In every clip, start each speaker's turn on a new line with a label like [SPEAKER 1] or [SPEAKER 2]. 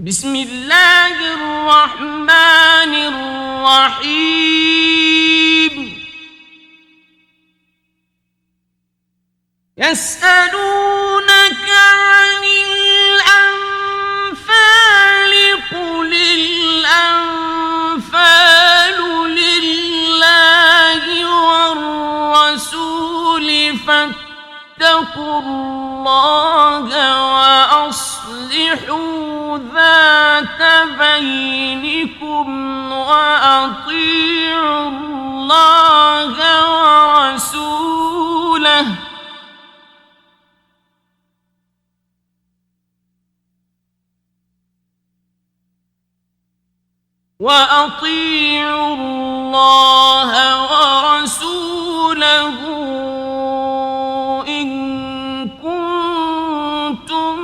[SPEAKER 1] بسم الله الرحمن الرحيم. يسألونك عن الأنفال قل الأنفال لله والرسول فاتقوا الله وأصلحوا ذات بينكم وأطيعوا الله ورسوله إن كنتم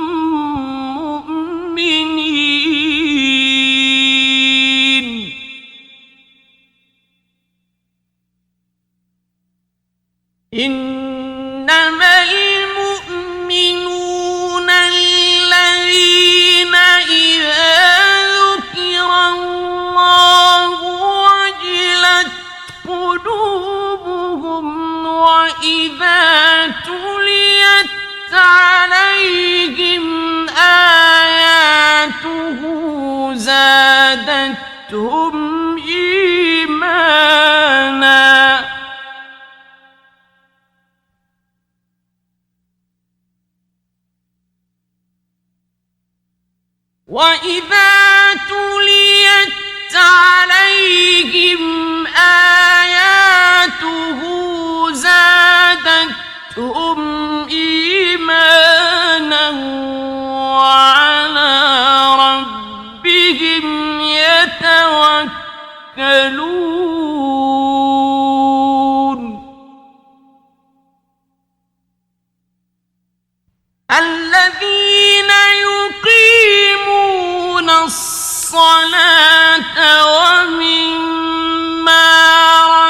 [SPEAKER 1] مؤمنين. إنما المؤمنون الذين إذا ذكر الله وجلت قلوبهم وإذا تليت عليهم آياته زادتهم إيمانا وإذا تليت عليهم آياته زادتهم إيمانا وعلى ربهم يتوكلون. الذين يقيمون الصلاة ومما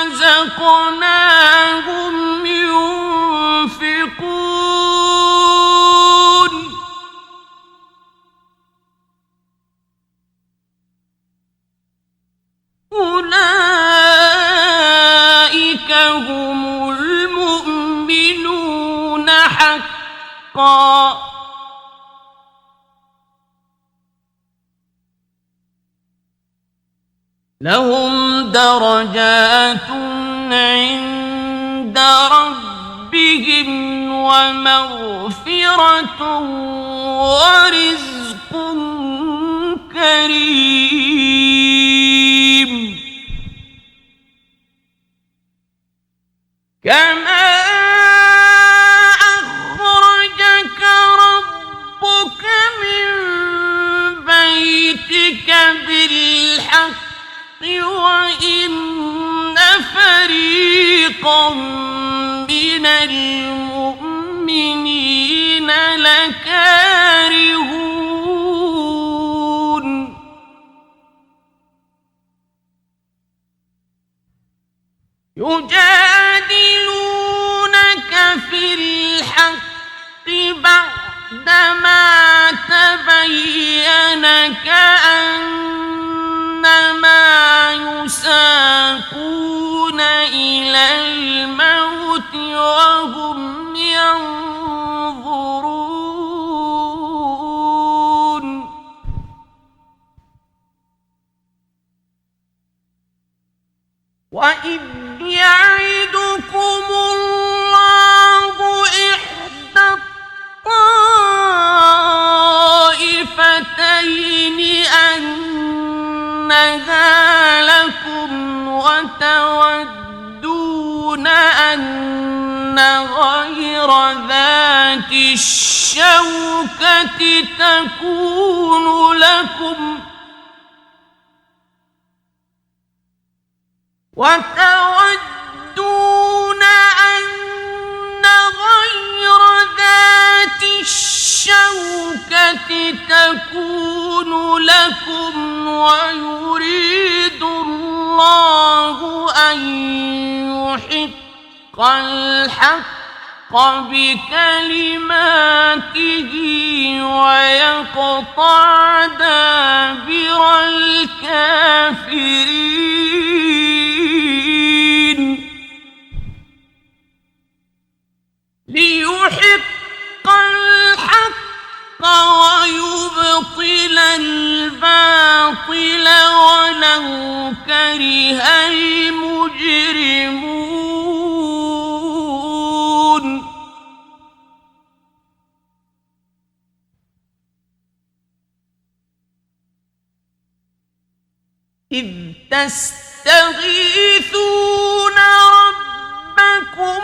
[SPEAKER 1] رزقناهم ينفقون. أولئك هم المؤمنون حقا. لهم درجات عند ربهم ومغفرة ورزق كريم. كما أخرجك ربك من بيتك بالحق وإن فريقا من المؤمنين لكارهون. يجادلونك في الحق بعدما تبين كأنما يساقون إلى الموت وهم ينظرون. وإذ يعدكم الله إحدى الطائفتين أنها لكم وتودون أن غير ذات الشوكة تكون لكم ويريد الله أن يحق الحق بكلماته ويقطع دابر الكافرين ليحق الحق ويبطل الباطل ولو كره المجرمون إذ تستغيثون ربكم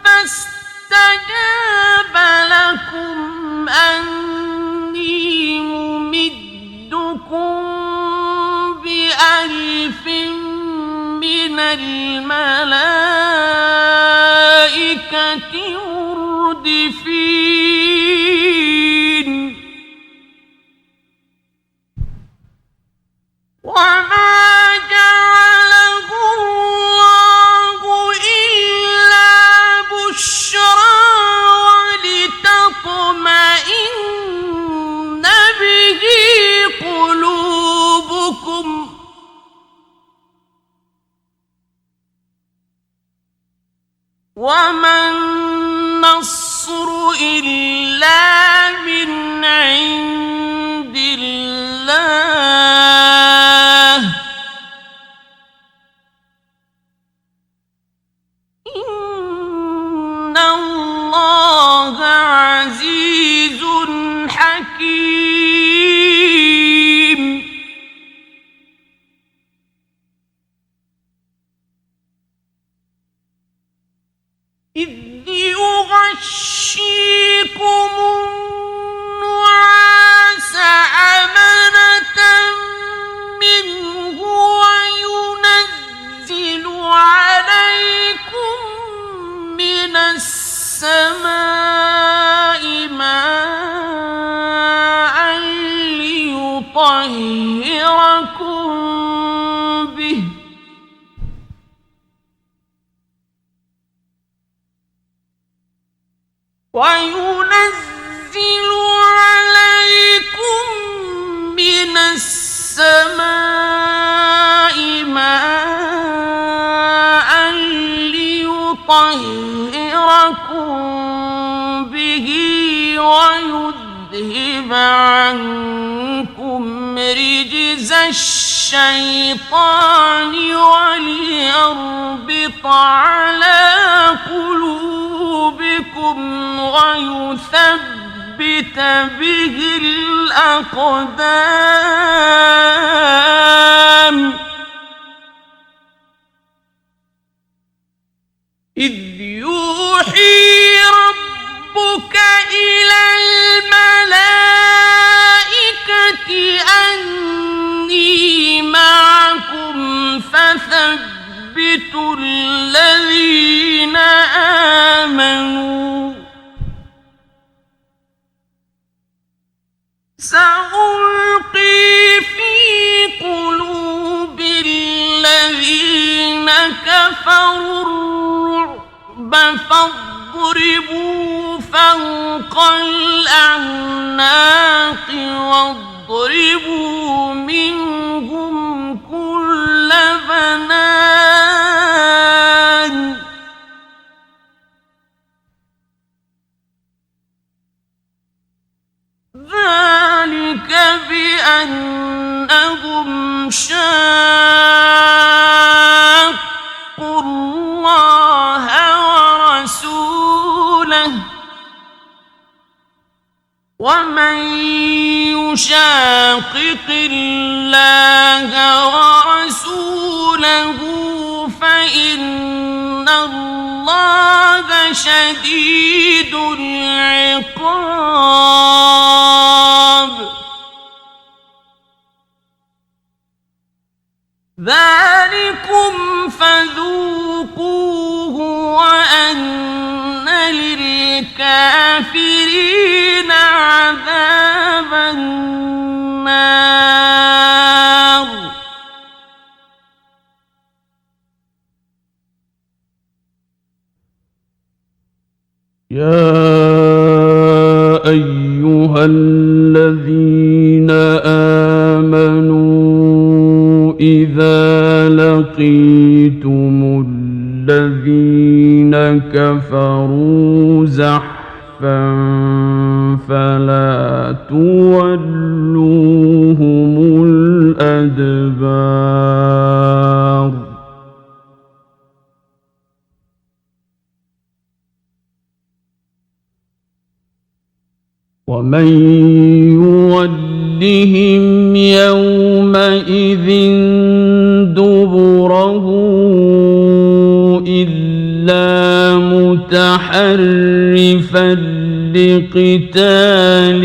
[SPEAKER 1] فاستجاب لكم أني ممدكم ب1000 من الملائكة مردفين وما جعله الله إلا بشرى ولتطمئن به قلوبكم وما النصر إلا من عند الله إن الله عزيز حكيم إذ يغشيكم النعاس أمنة منه وينزل عليكم من السماء ماء ليطهركم به وينزل عليكم من السماء ماء ليطهركم به ويذهب عنكم رجز الشيطان وليربط على قلوبكم ويثبت به الأقدام إذ يوحي ربك إلى الملائكة أني معكم فثبتوا الذين آمنوا سألقي في قلوب الذين كفروا الرعب فاضربوا فوق الأعناق واضربوا منهم كل بنان ذلك بأنهم شاقوا الله ورسوله ومن يشاقق الله ورسوله فإن الله شديد العقاب ذلكم فذوقوه وأن للكافرين عذاب النار يا أيها الذين آمنوا إذا لقيتم الذين كفروا زحفا فلا تولوهم الأدبار ومن يولهم يومئذ دبره إلا متحرفا لقتال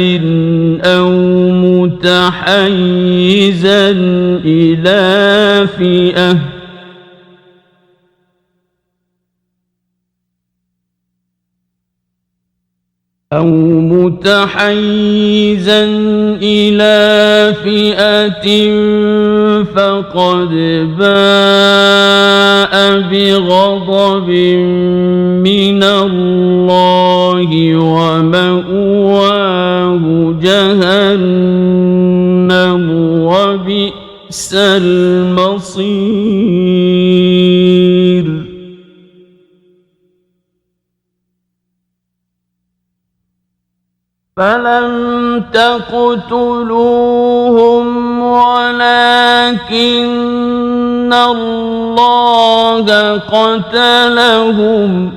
[SPEAKER 1] أو متحيزا إلى فئة فقد باء بغضب من الله ومأواه جهنم وبئس المصير فلم تقتلوهم ولكن الله قتلهم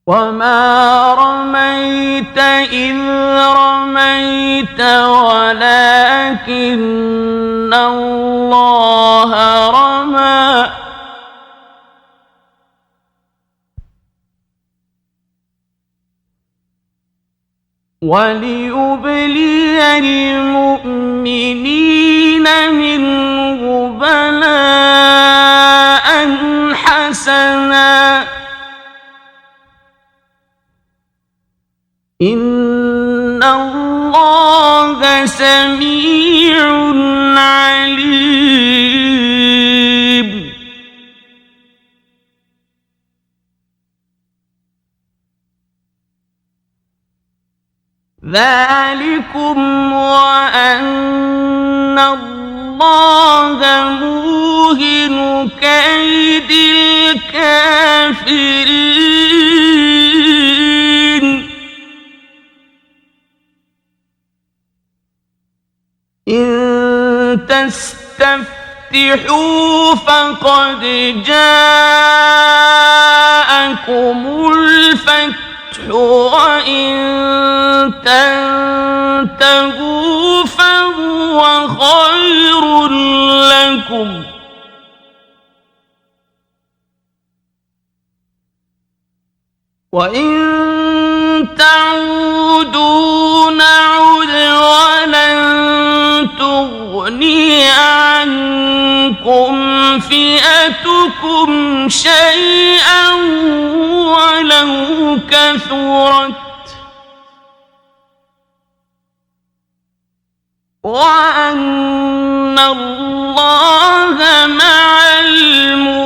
[SPEAKER 1] وما رميت إذ رميت ولكن الله رمى وليبلي المؤمنين منه بلاء حسنا إن الله سميع عليم ذلكم وأن الله موهن كيد الكافرين إن تستفتحوا فقد جاءكم الفتح وإن تنتهوا فهو خير لكم وإن تعودوا نعد ولن تغني عنكم فئتكم شيئا ولو كثرت وأن الله مع المؤمنين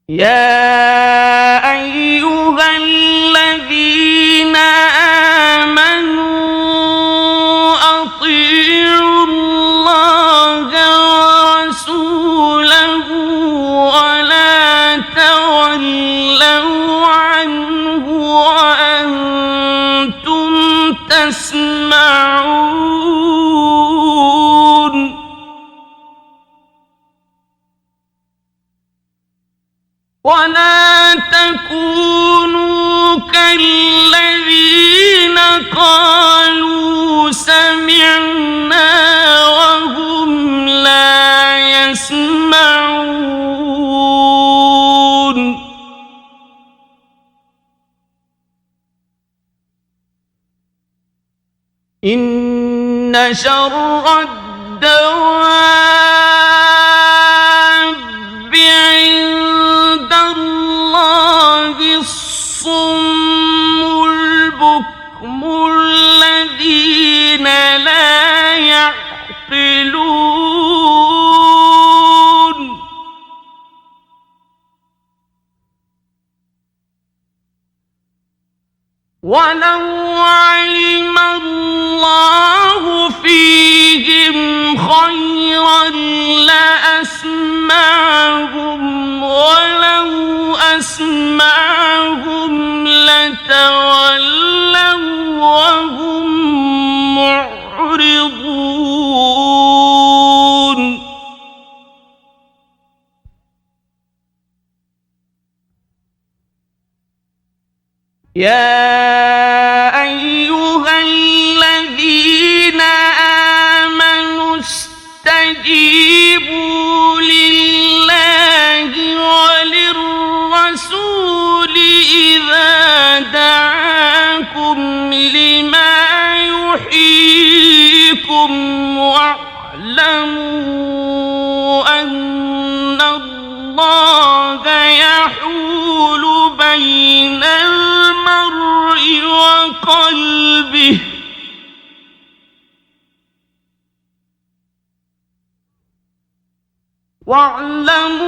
[SPEAKER 1] يا أيها الذين آمنوا أطيعوا الله ورسوله ولا تولوا عنه وأنتم تسمعون ولا تكونوا كالذين قالوا سمعنا وهم لا يسمعون إن شر الدواب عند الله الصم البكم الذين لا يعقلون ولو علم الله فيهم خيرا لأسمعهم ولو أسمعهم لتولوا وهم معرضون يا أيها الذين آمنوا استجيبوا لله وللرسول إذا دعاكم لما يحييكم واعلموا أن الله يحول بين المرء وقلبه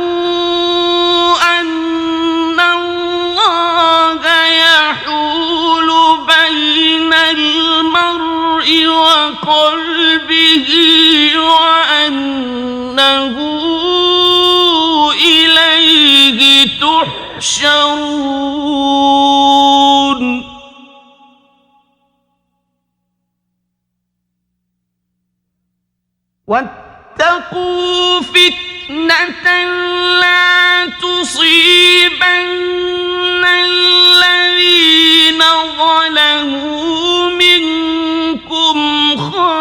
[SPEAKER 1] واعلموا أن الله يحول بين المرء وقلبه وأنه إليه تحشرون واتقوا فتنة لا تصيبن الذين ظلموا منكم خاصة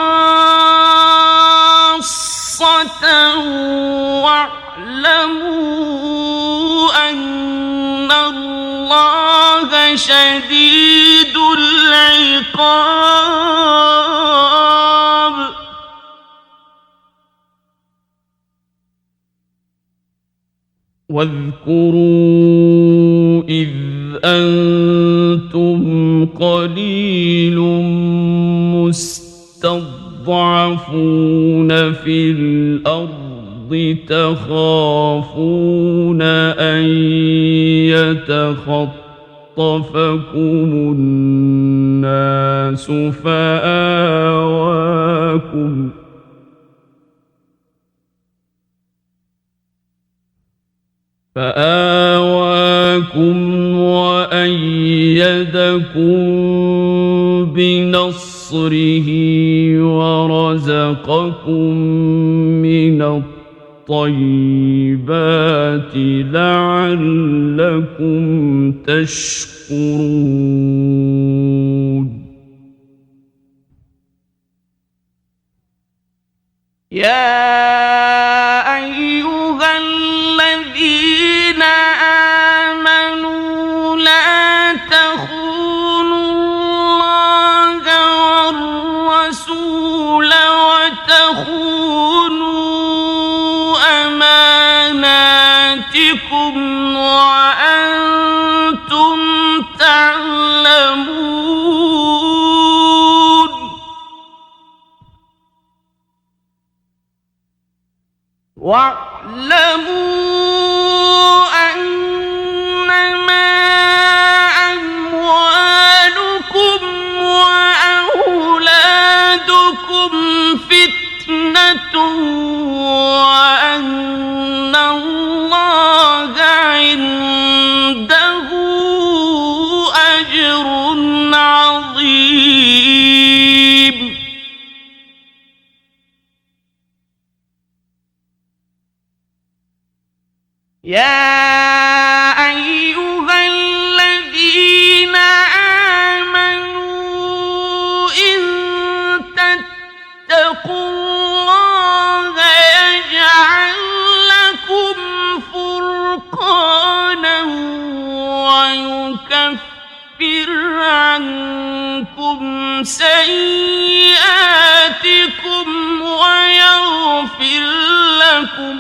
[SPEAKER 1] واعلموا أن الله شديد العقاب واذكروا إذ أنتم قليل مستضعفون في الأرض تخافون أن يتخطفكم الناس فآواكم وأيدكم بنصره ورزقكم من الطيبات لعلكم تشكرون يا أيها الذين آمنوا لا تخونوا الله والرسول وتخونوا أماناتكم وأنتم تعلمون واعلموا أنما أموالكم وأولادكم فتنة وأن الله عنده أجر عظيم يا أيها الذين آمنوا إن تتقوا الله يجعل لكم فرقانا ويكفر عنكم سيئاتكم ويغفر لكم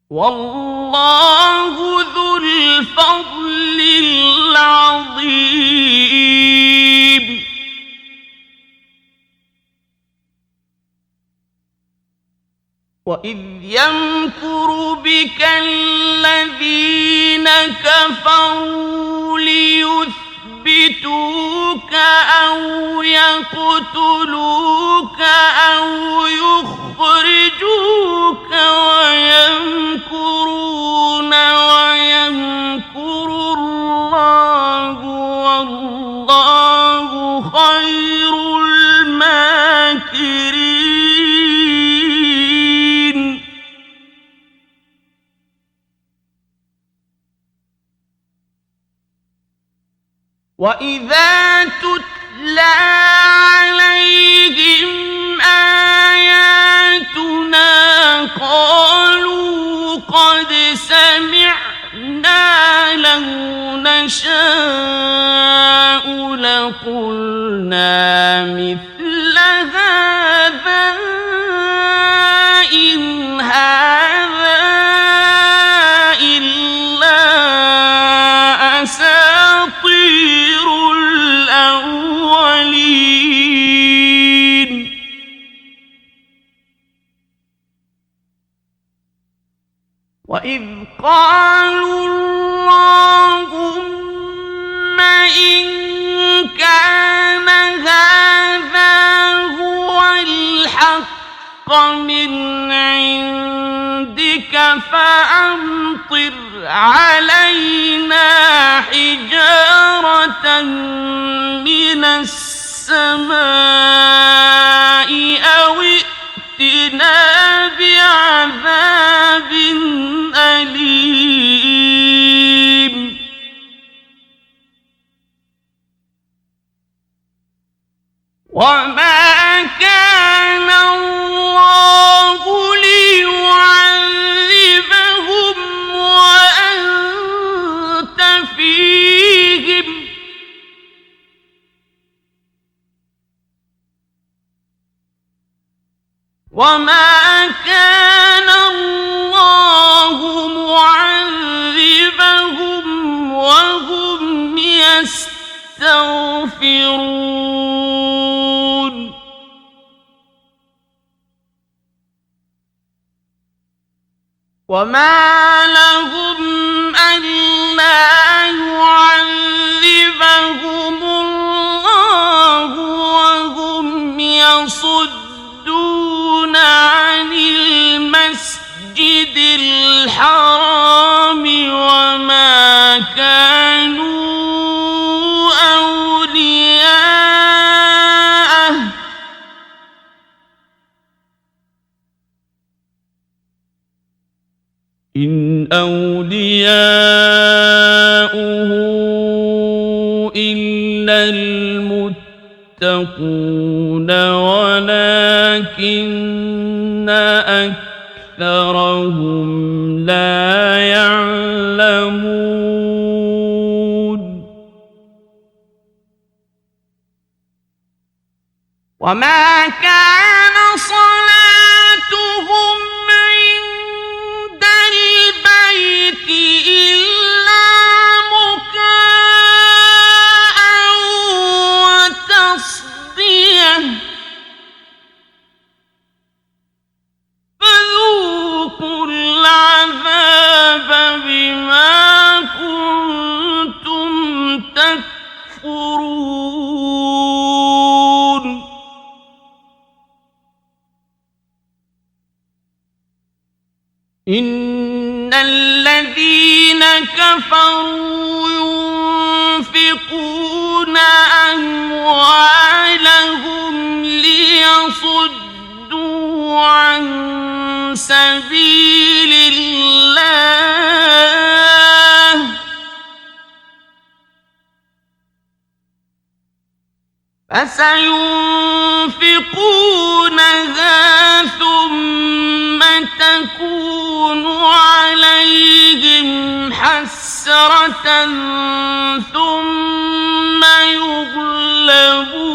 [SPEAKER 1] والله ذو الفضل العظيم وإذ يمكر بك الذين كفروا ليثبتوك أو يقتلوك أو يخرجوك ويمكرون ويمكر الله والله خير الماكرين. وإذا تتلى عليهم آياتنا قالوا قد سمعنا لو نشاء لقلنا مثل هذا إن هذا إلا أساطير الأولين. وإذ قالوا اللهم إن كان هذا هو الحق من عندك فأمطر علينا حجارة من السماء أو ائتنا بعذاب أليم. وما كان الله ليعذبهم وأنت فيهم وما كان الله معذبهم وهم يستغفرون. وما لهم ألا يعذبهم الله وهم يصدون عن المسجد الحرام وما كانوا أولياءه إن أولياؤه إلا المتقون ولكن أكثرهم لا يعلمون. وما كان صلاتهم عند البيت إلا مكاء وتصدية فذوقوا العذاب بما كنتم تكفرون. إن الذين كفروا ينفقون أموالهم ليصدوا عن سبيل الله فسينفقونها ثم تكون عليهم حسرة ثم يغلبون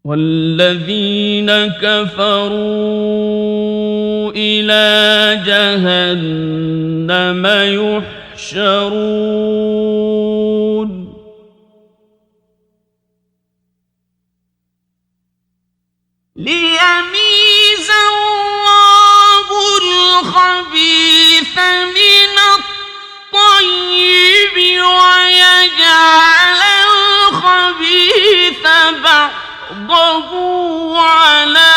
[SPEAKER 1] والذين كفروا إلى جهنم يحشرون. يجعل الخبيث بعضه على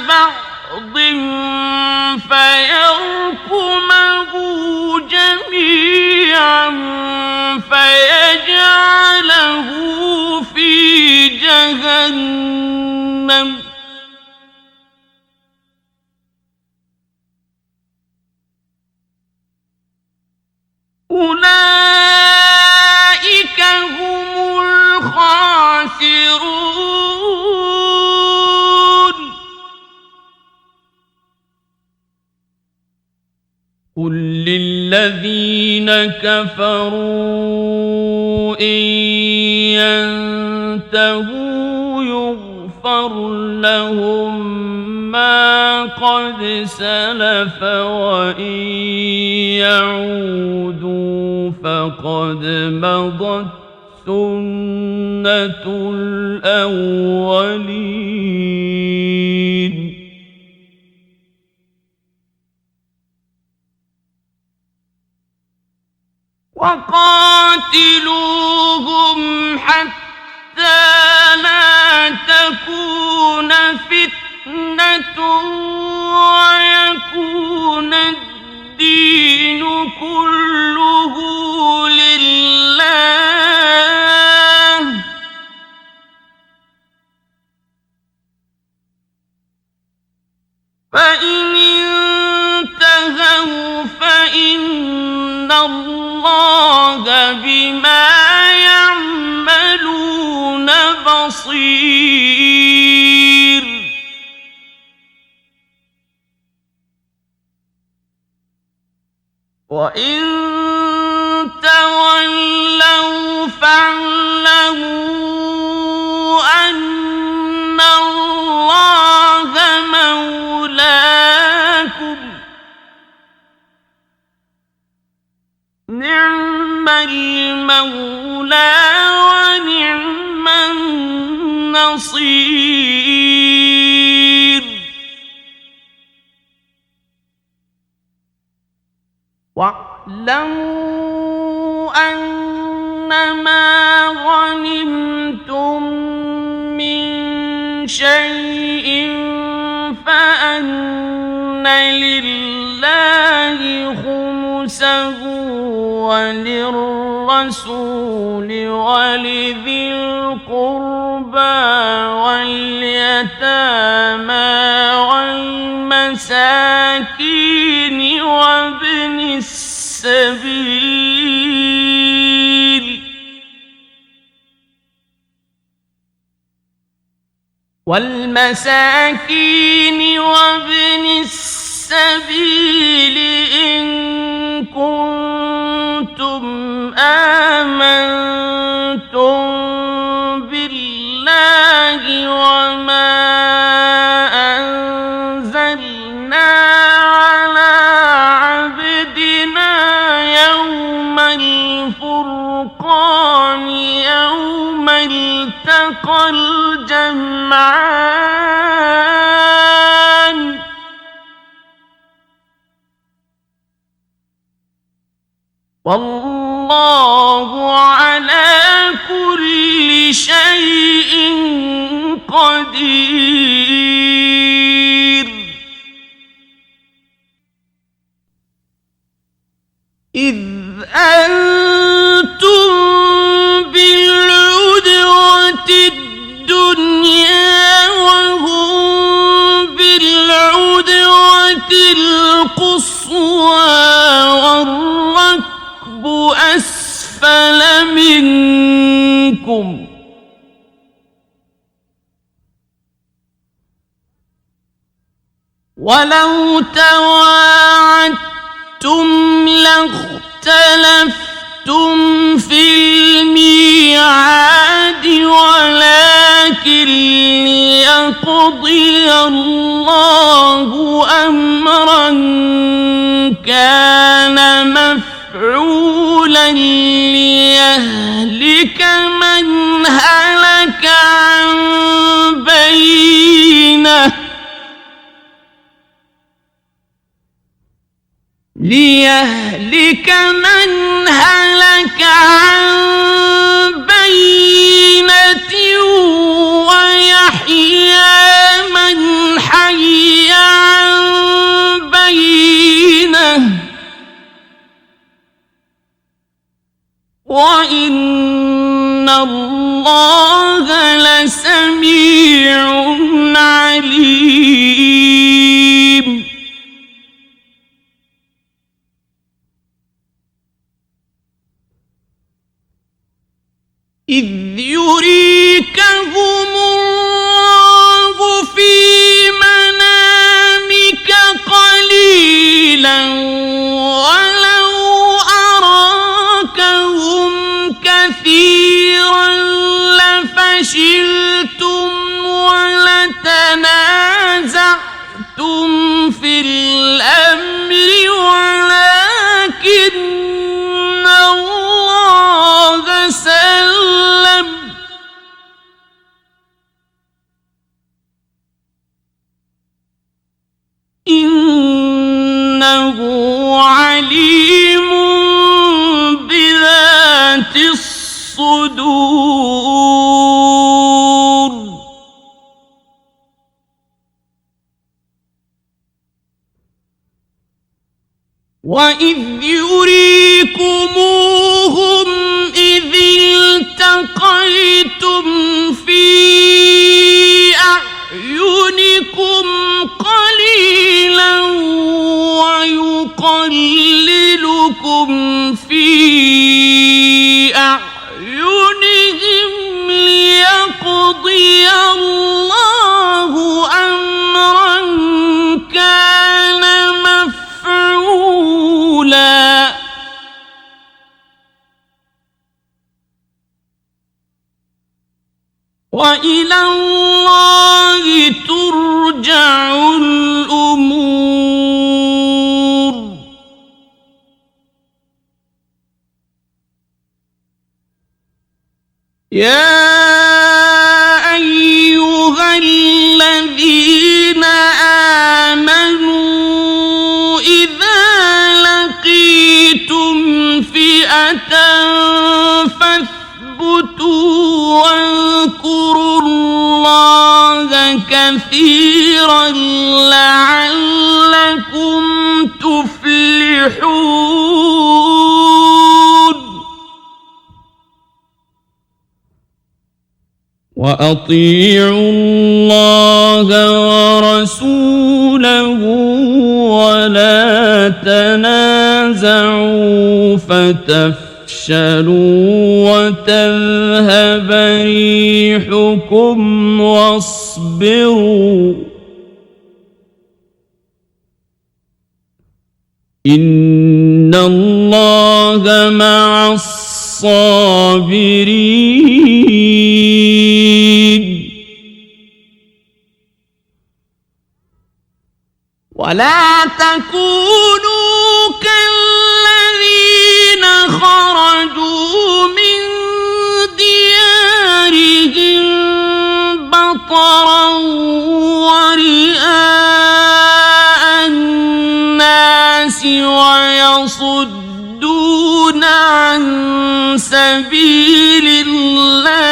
[SPEAKER 1] بعض فيركمه جميعا فيجعله في جهنم أولئك هم الخاسرون قل للذين كفروا إن ينتهوا يغفر لهم ما قد سلف وإن يعودوا فقد مضت سنة الأولين وقاتلوهم حتى لا تكون فتنة ويكون الدين كله لله فإن انتهوا فإن الله بما يعملون بصير وإن تولوا فاعلموا أن الله مولاكم نعم المولى ونعم النصير واعلموا أنما غنمتم من شيء فأن لله خمسه وللرسول ولذي القربى واليتامى والمساكين وابن السبيل وابن السبيل إن كنتم آمنتم بالله وما أنزلنا على عبدنا يوم الفرقان يوم التقى الجمعان والله على كل شيء قدير إذ أنتم بالعدوة الدنيا وهم بالعدوة القصوى والركب أسفل منكم ولو تواعدتم لاختلفتم في الميعاد ولكن ليقضي الله أمرا كان مفعولا ليهلك من هلك عن بينه عن الله لسميع عليم. إذ يريكهم الله في منامك قليلا ولو أراكهم كثيرا لفشلتم ولتنازعتم في الأمر ولكن الله سلم إنه عليم بذات الصدور. وإذ يريكموهم إذ التقيتم في أعينكم قليلا ويقللكم في أعينهم ليقضي الله أمرا كان مفعولا. وإلى الله ترجع الأمور. يا أيها الذين آمنوا إذا لقيتم فئة فاثبتوا واذكروا الله كثيرا لعلكم تفلحون. وأطيعوا الله ورسوله ولا تنازعوا فتفشلوا وتذهب ريحكم واصبروا إن الله مع الصابرين. ولا تكونوا كالذين خرجوا من ديارهم بطرا ورئاء الناس ويصدون عن سبيل الله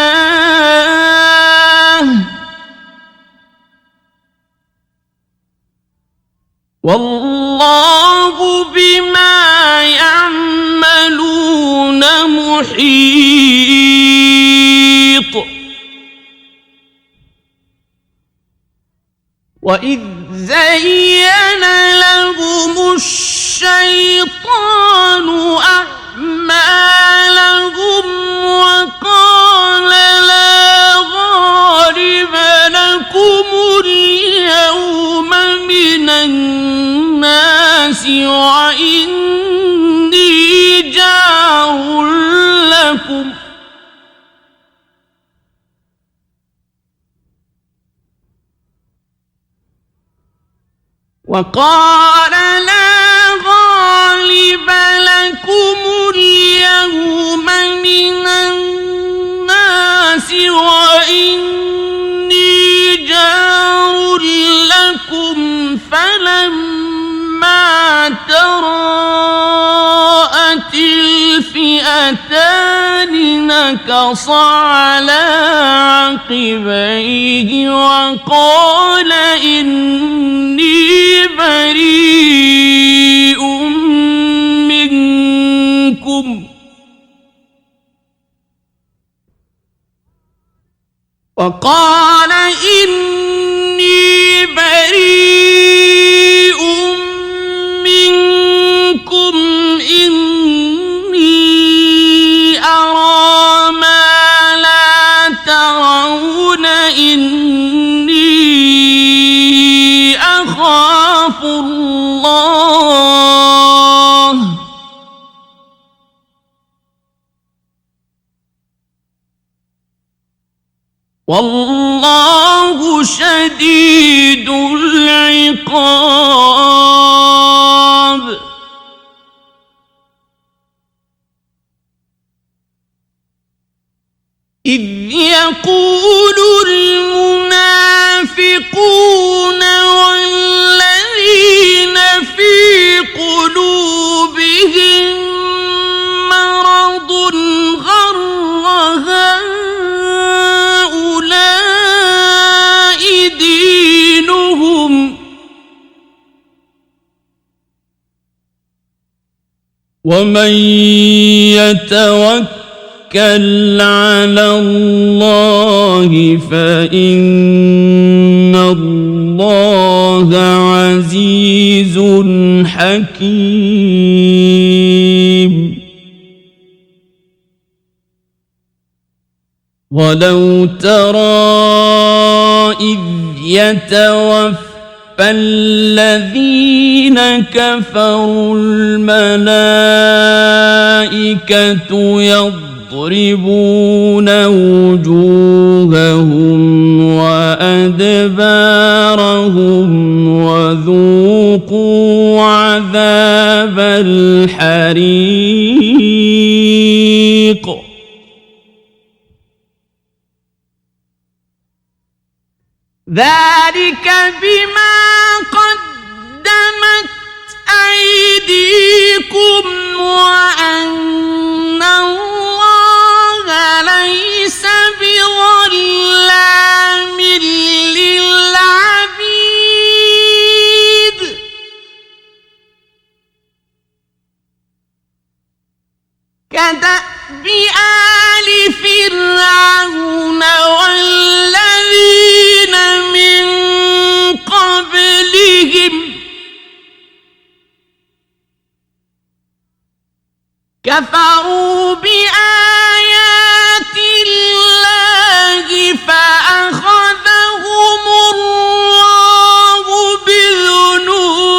[SPEAKER 1] والله بما يعملون محيط. وإذ زين لهم الشيطان أعمالهم وقال لا غالب لكم اليوم من الناس وإني جار لكم وقال لا غالب لكم اليوم من الناس وإني جار لكم فلما تراءت الفئتان نكص على عقبيه وقال إني بريء منكم وقال إني بريء منكم إني أرى ما لا ترون إني أخاف الله والله شديد العقاب إذ يقول المنافقون والذين في قلوبهم مرض غر هؤلاء دينهم ومن يتوكل على الله فإن الله عزيز حكيم ولو ترى إذ يتوفى فالذين كفروا الملائكة يضربون وجوههم وأدبارهم وذوقوا عذاب الحريق ذلك بما قدمت أيديكم وأن الله ليس بظلام للعبيد كدأب آل فرعون والذين من قبلهم كفروا بآيات الله فأخذهم الله بذنوبهم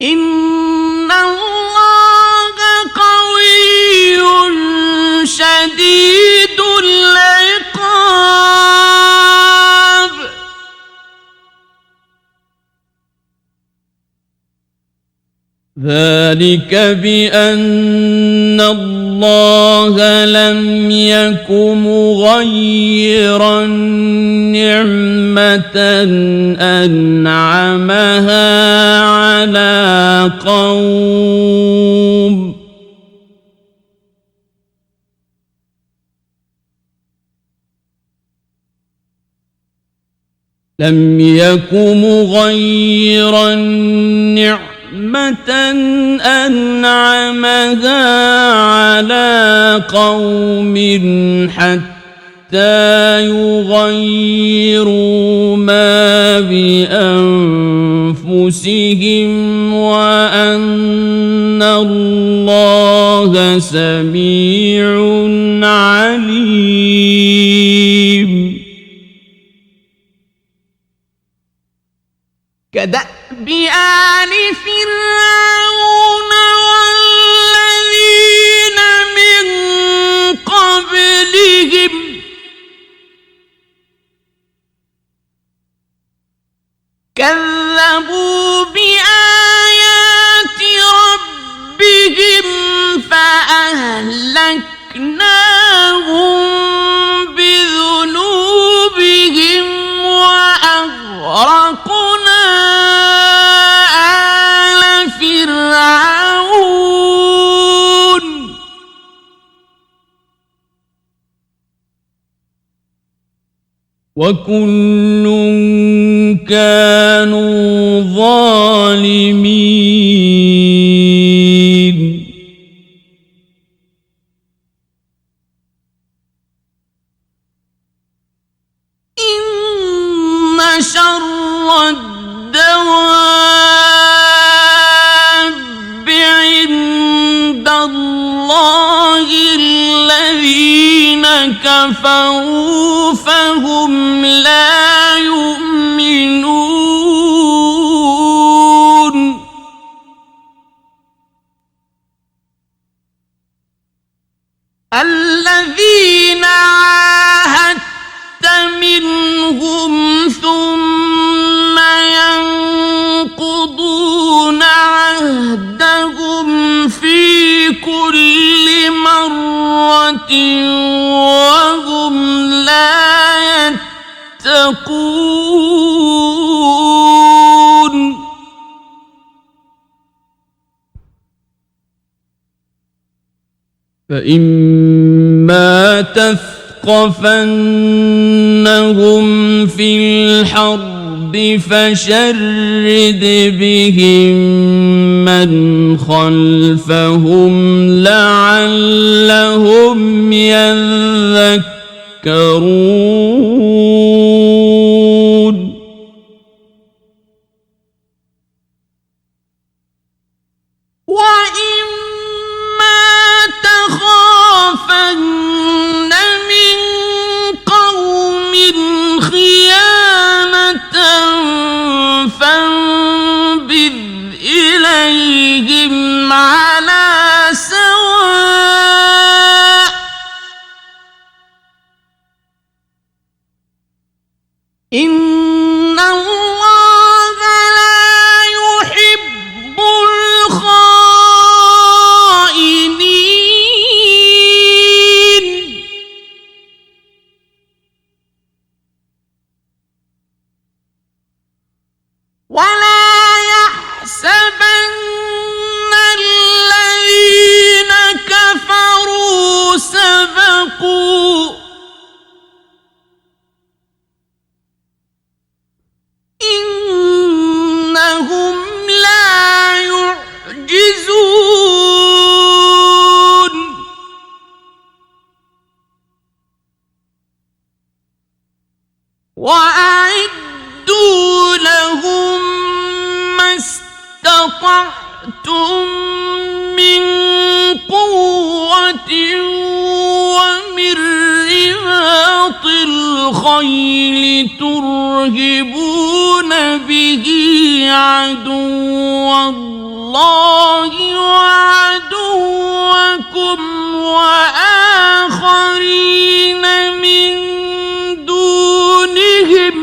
[SPEAKER 1] إن الله قوي شديد العقاب ذلك بأن الله لم يك مغيرا نعمة أنعمها على قوم لم يك مغيرا نعمة أنعمها على قوم حتى يغيروا ما بأنفسهم وأن الله سميع عليم كدأب آل فرعون والذين من قبلهم كذبوا بآيات ربهم فأهلكناهم بذنوبهم وأغرقنا آل فرعون وكل كانوا ظالمين شر الدواب عند الله الذين كفروا فهم لا يؤمنون الذين عاهدت منهم ثم ينقضون عهدهم في كل مرة وهم لا يتقون فإما تثقفنهم في الحرب فشرد بهم من خلفهم لعلهم يذكرون وإما تخافن من قوم خيانة فانبذ إليهم على سواء إن الله لا يحب الخائنين ولا يحسبن الذين كفروا سبقوا إنهم لا يعجزون وأعدوا لهم ما استطعتم من قوة ومن رباط الخيل ترهبون به عدو الله وعدوكم وآخرين من دونهم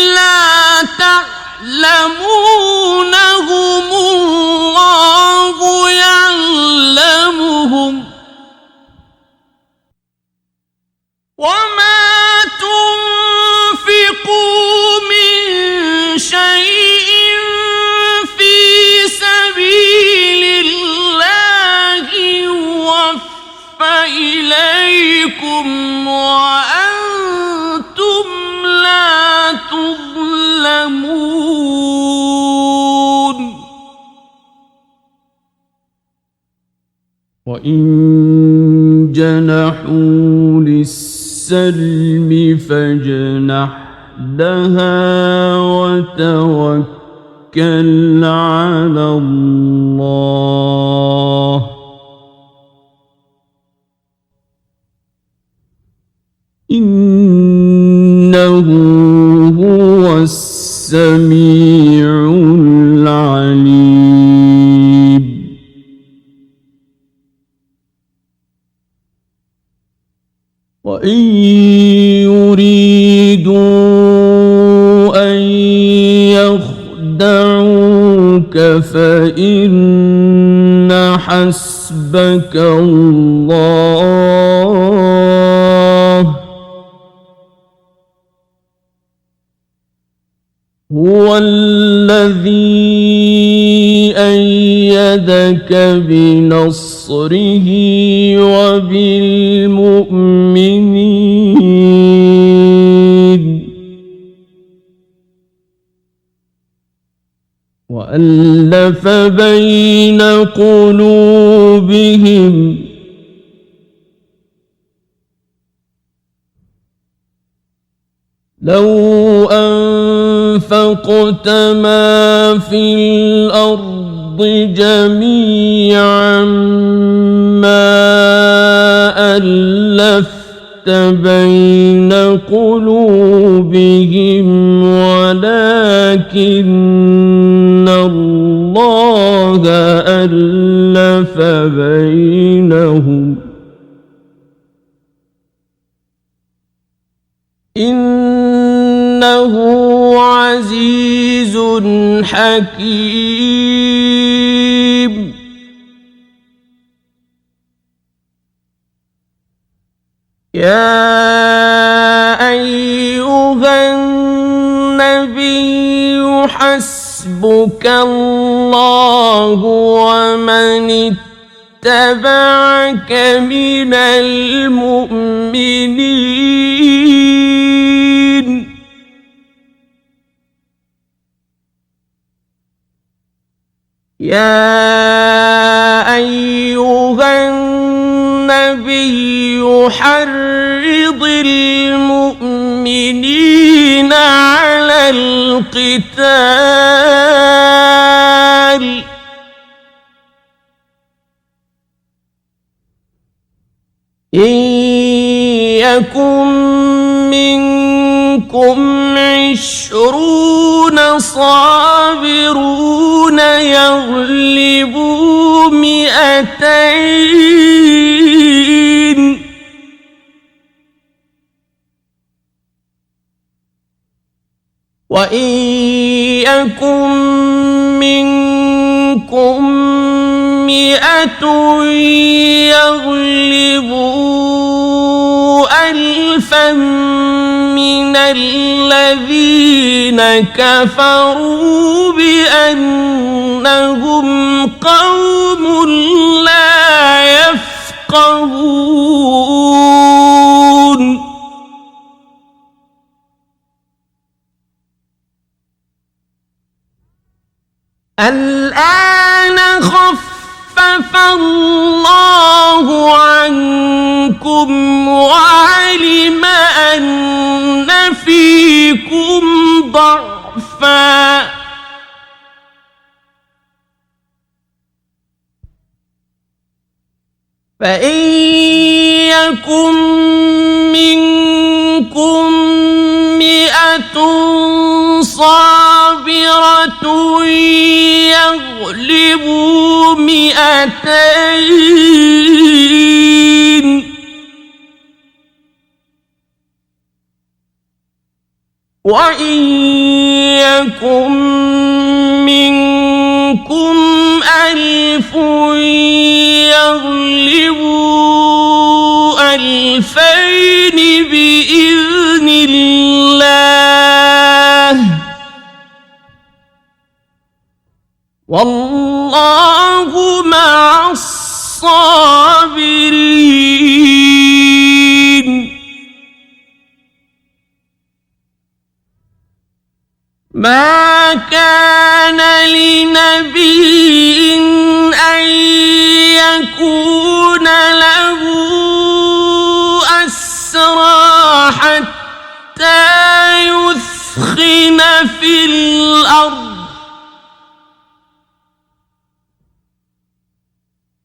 [SPEAKER 1] لا تعلمونهم الله يعلمهم وما تنفقوا من شيء في سبيل الله يوفى إليكم وأنتم لا تظلمون وإن جنحوا للسلم فاجنح لها وتوكل على الله إنه هو السميع العليم وإن يريدوا أن يخدعوك فإن حسبك الله هو الذي أيدك بنصره وبالمؤمنين وألف بين قلوبهم لو أنفقت ما في الأرض جميعا ما ألفت بين قلوبهم ولكن الله ألف بينهم إنه عزيز حكيم يا أيها النبي حسبك الله ومن اتبعك من المؤمنين يا أيها النبي حرض المؤمنين على القتال إن يكن منكم 20 صابرون يغلبوا 200 وإن يكن منكم 100 يغلبوا 1000 من الذين كفروا بأنهم قوم لا يفقهون الآن خفف الله عنكم وعلم أن فيكم ضعفا فإن يكن منكم 100 صابرة يغلبوا 200 وإن يكن منكم 1000 يغلبوا 2000 بإذن الله والله مع الصابرين ما كان لنبي أن يكون له أسرى حتى يثخن في الأرض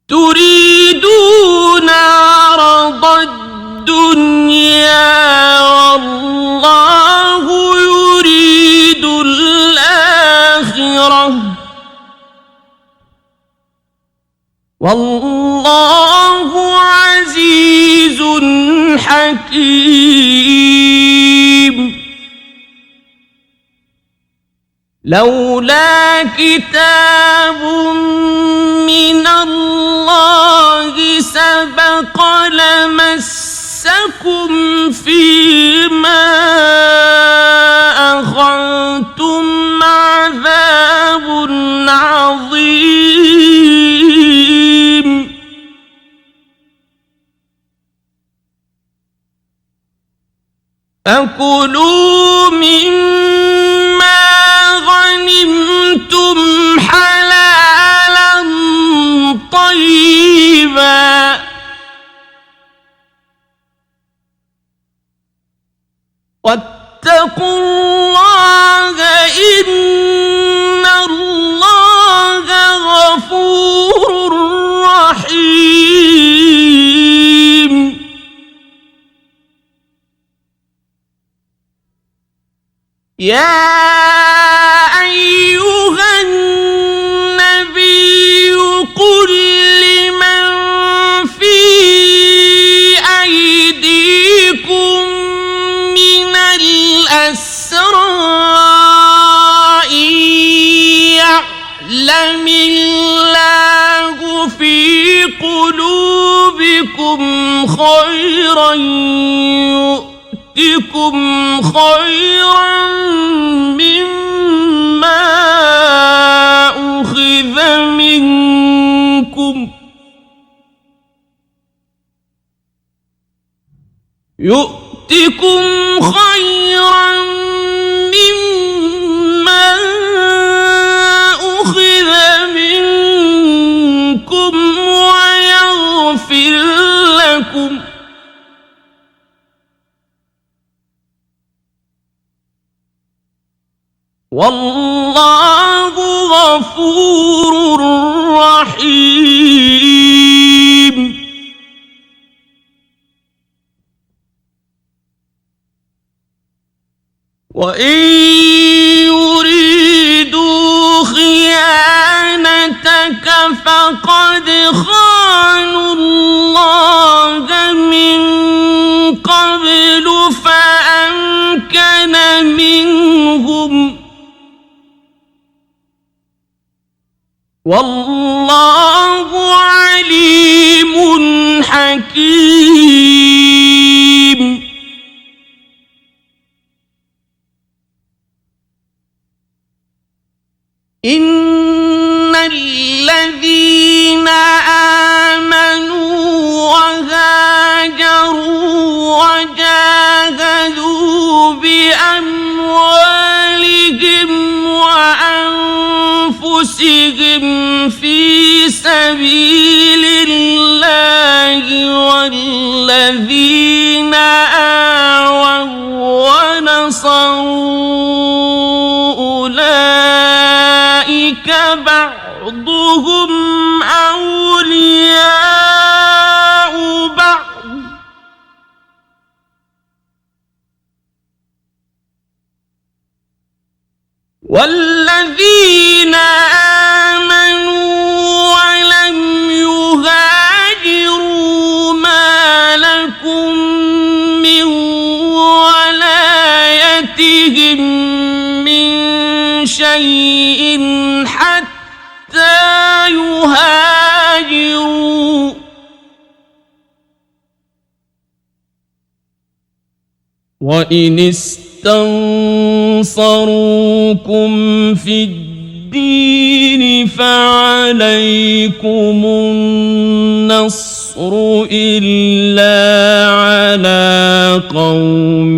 [SPEAKER 1] تريدون عرض الدنيا والله يريد الآخرة والله عزيز حكيم لولا كتاب من الله سبق لمسكم فيما أخذتم عذاب عظيم فكلوا مما غنمتم واتقوا الله إن الله غفور رحيم. يا أيها النبي قل لمن في أيديكم من الأسرى إن يعلم الله في قلوبكم خيرا يؤتكم خيرا مما أخذ منكم ويغفر لكم والله غفور رحيم. وإن يريدوا خيانتك فقد خانوا الله من قبل فأمكن منهم والله عليم حكيم. إن الذين آمنوا وهاجروا وجاهدوا بأموالهم وأنفسهم في سبيل الله والذين آووا ونصروا أولئك بعضهم أولياء بعض والذين آمنوا ولم يهاجروا ما لكم من ولايتهم من شيء حتى يهاجروا وإن استنصروكم في الدين فعليكم النصر إلا على قوم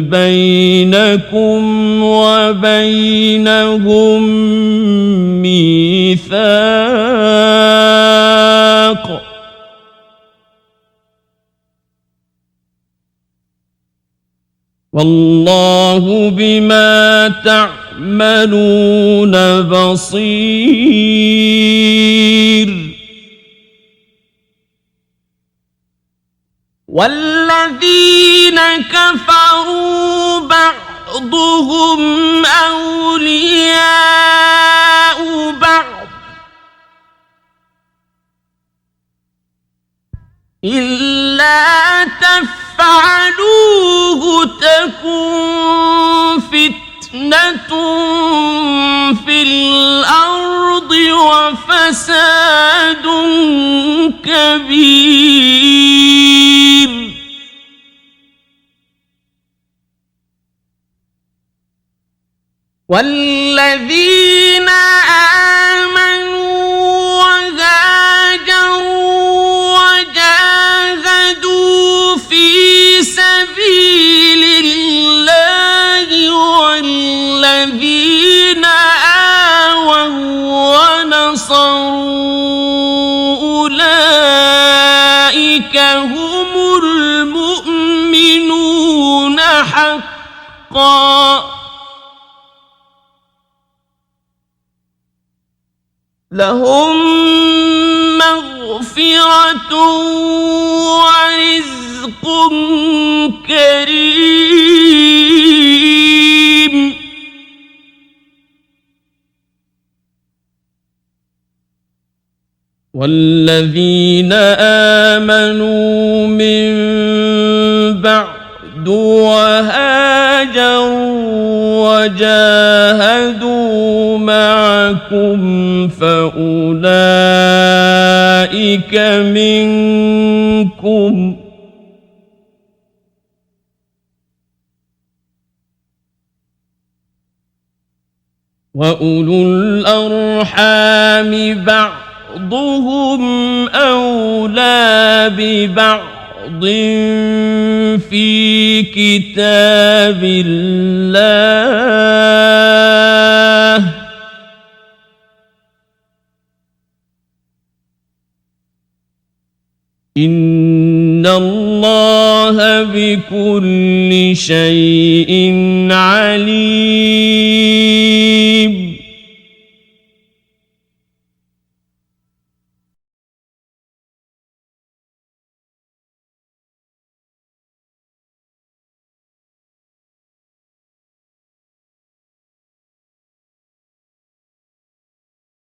[SPEAKER 1] بينكم وبينهم ميثاق والله بما تعملون بصير. والذين كفروا بعضهم أولياء بعض إلا تفعلوه تكن فتنة في الأرض وفساد كبير. والذين آمنوا وهاجروا وجاهدوا في سبيل الله والذين آووا ونصروا أولئك هم المؤمنون حقا لهم مغفرة ورزق كريم والذين آمنوا من بعد وهاجروا وجاهدوا معكم فأولئك منكم وأولو الأرحام بعضهم أولى ببعض في كتاب الله إن الله بكل شيء عليم